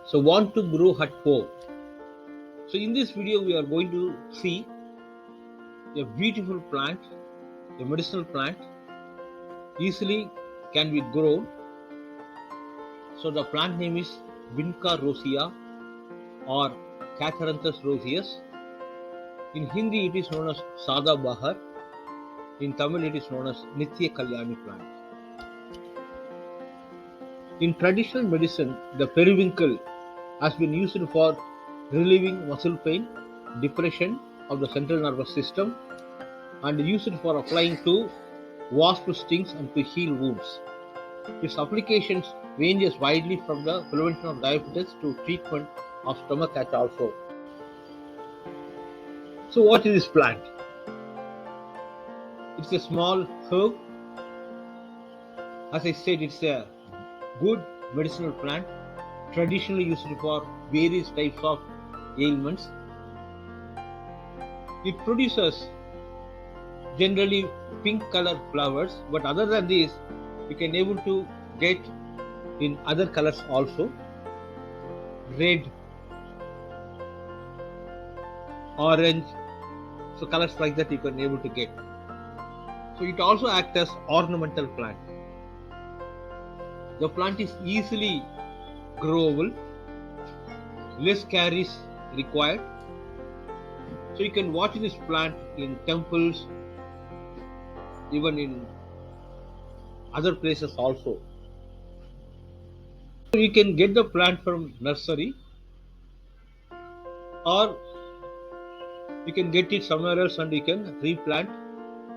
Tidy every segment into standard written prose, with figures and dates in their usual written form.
So want to grow at home. So in this video we are going to see a beautiful plant, a medicinal plant, easily can be grown. So the plant name is Vinca Rosea or Catharanthus Roseus. In Hindi it is known as Sadhabahar. In Tamil it is known as Nithya Kalyani plant. In traditional medicine, the periwinkle has been used for relieving muscle pain, depression of the central nervous system, and used for applying to wasp stings and to heal wounds. Its applications ranges widely from the prevention of diabetes to treatment of stomachache also. So what is this plant? It's a small herb. As I said, it's a good medicinal plant, traditionally used for various types of ailments. It produces generally pink colored flowers, but other than this, you can able to get in other colors also, red, orange, so colors like that you can able to get. So it also acts as ornamental plant. The plant is easily growable, less care is required. So you can watch this plant in temples, even in other places also. So you can get the plant from nursery, or you can get it somewhere else and you can replant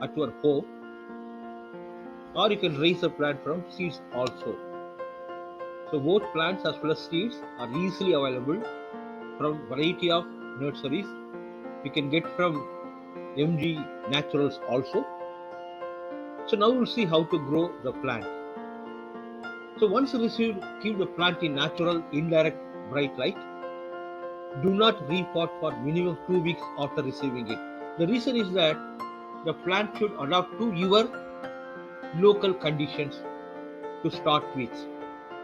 at your home, or you can raise the plant from seeds also. So both plants as well as seeds are easily available from variety of nurseries. You can get from MG Naturals also. So now we'll see how to grow the plant. So once received, keep the plant in natural indirect bright light. Do not repot for minimum 2 weeks after receiving it. The reason is that the plant should adapt to your local conditions to start with.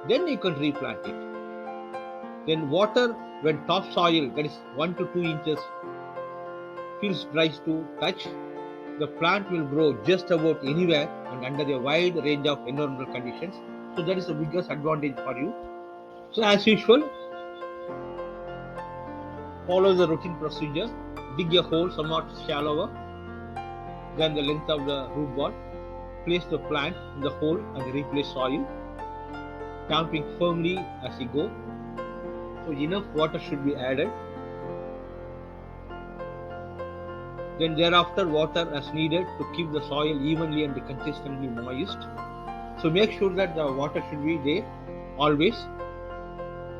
Then you can replant it. Then water when topsoil, that is 1 to 2 inches, feels dry to touch. The plant will grow just about anywhere and under a wide range of environmental conditions. So that is the biggest advantage for you. So as usual, follow the routine procedure. Dig a hole somewhat shallower than the length of the root ball. Place the plant in the hole and replace soil, tamping firmly as you go. So enough water should be added. Then thereafter water as needed to keep the soil evenly and consistently moist. So make sure that the water should be there always,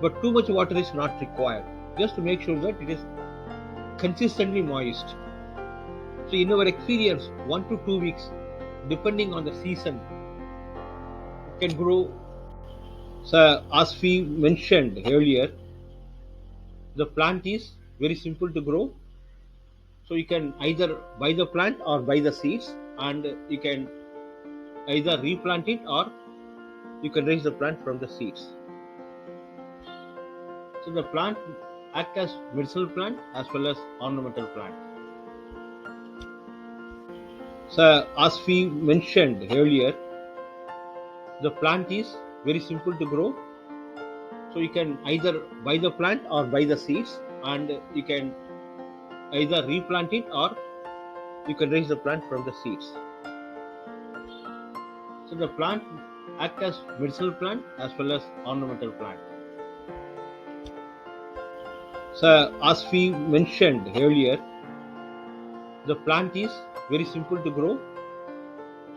but too much water is not required. Just to make sure that it is consistently moist. So in our experience, 1 to 2 weeks, depending on the season, it can grow. So as we mentioned earlier, the plant is very simple to grow. So you can either buy the plant or buy the seeds, and you can either replant it or you can raise the plant from the seeds. So the plant acts as medicinal plant as well as ornamental plant. So as we mentioned earlier, the plant is very simple to grow. So you can either buy the plant or buy the seeds, and you can either replant it or you can raise the plant from the seeds. So the plant acts as medicinal plant as well as ornamental plant. So as we mentioned earlier, the plant is very simple to grow.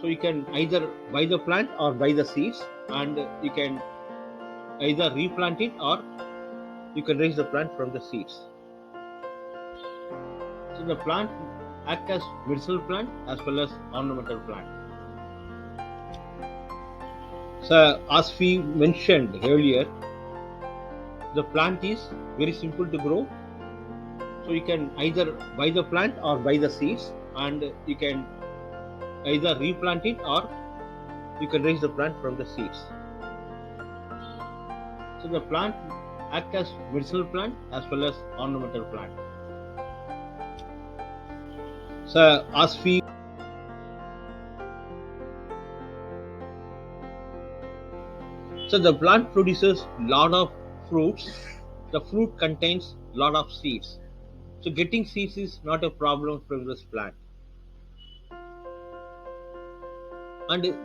So you can either buy the plant or buy the seeds, and you can either replant it or you can raise the plant from the seeds. So the plant acts as medicinal plant as well as ornamental plant. So as we mentioned earlier, the plant is very simple to grow. So you can either buy the plant or buy the seeds, and you can either replant it or you can raise the plant from the seeds. So the plant act as medicinal plant as well as ornamental plant. So as we So the plant produces lot of fruits. The fruit contains lot of seeds. So getting seeds is not a problem from this plant. And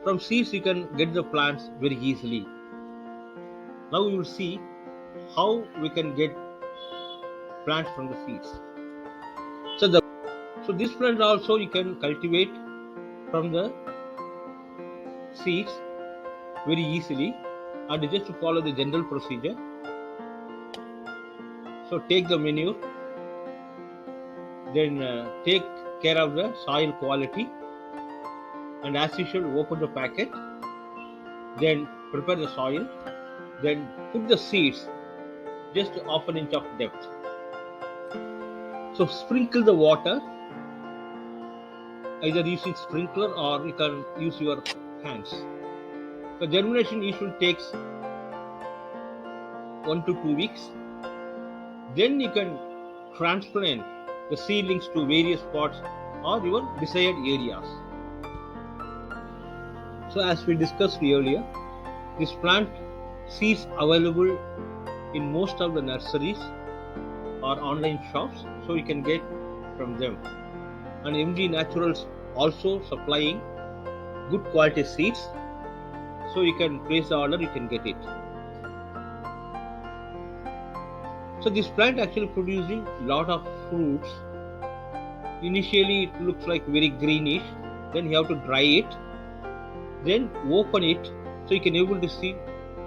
from seeds you can get the plants very easily. Now we will see how we can get plants from the seeds. So this plant also you can cultivate from the seeds very easily, and just to follow the general procedure. So take the manure, then take care of the soil quality, and as usual open the packet, then prepare the soil, then put the seeds just half an inch of depth. So sprinkle the water, either using sprinkler or you can use your hands. The germination usually takes 1 to 2 weeks. Then you can transplant the seedlings to various spots or your desired areas. So as we discussed earlier, this plant seeds available in most of the nurseries or online shops, so you can get from them. And MG Naturals also supplying good quality seeds, so you can place the order, you can get it. So this plant actually producing lot of fruits. Initially it looks like very greenish, then you have to dry it, then open it, so you can able to see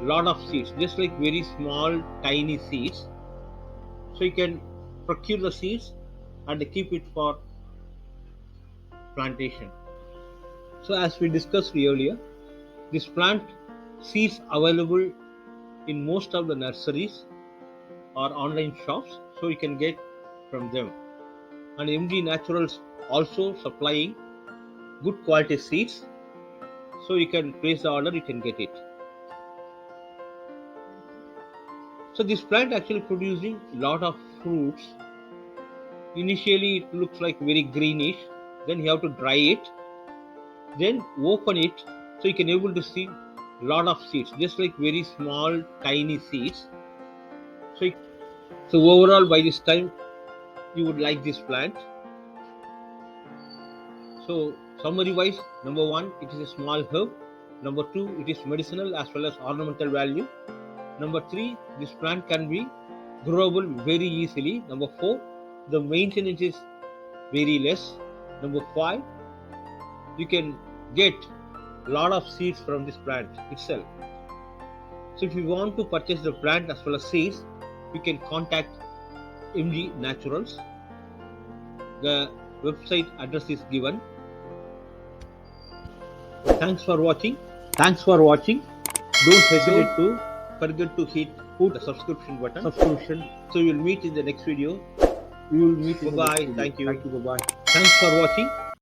lot of seeds, just like very small tiny seeds. So you can procure the seeds and keep it for plantation. So as we discussed earlier, this plant seeds available in most of the nurseries or online shops, so you can get from them. And MG Naturals also supplying good quality seeds, so you can place the order, you can get it. So this plant actually producing lot of fruits. Initially it looks like very greenish, then you have to dry it, then open it, so you can able to see lot of seeds, just like very small tiny seeds. So overall by this time you would like this plant. So summary wise, number 1, it is a small herb. Number 2, it is medicinal as well as ornamental value. Number 3, this plant can be growable very easily. Number 4, the maintenance is very less. Number 5, you can get lot of seeds from this plant itself. So if you want to purchase the plant as well as seeds, you can contact MG Naturals. The website address is given. Thanks for watching. Don't forget to hit the subscription button. So we will meet in the next video. Bye bye. Thank you. Bye bye. Thanks for watching.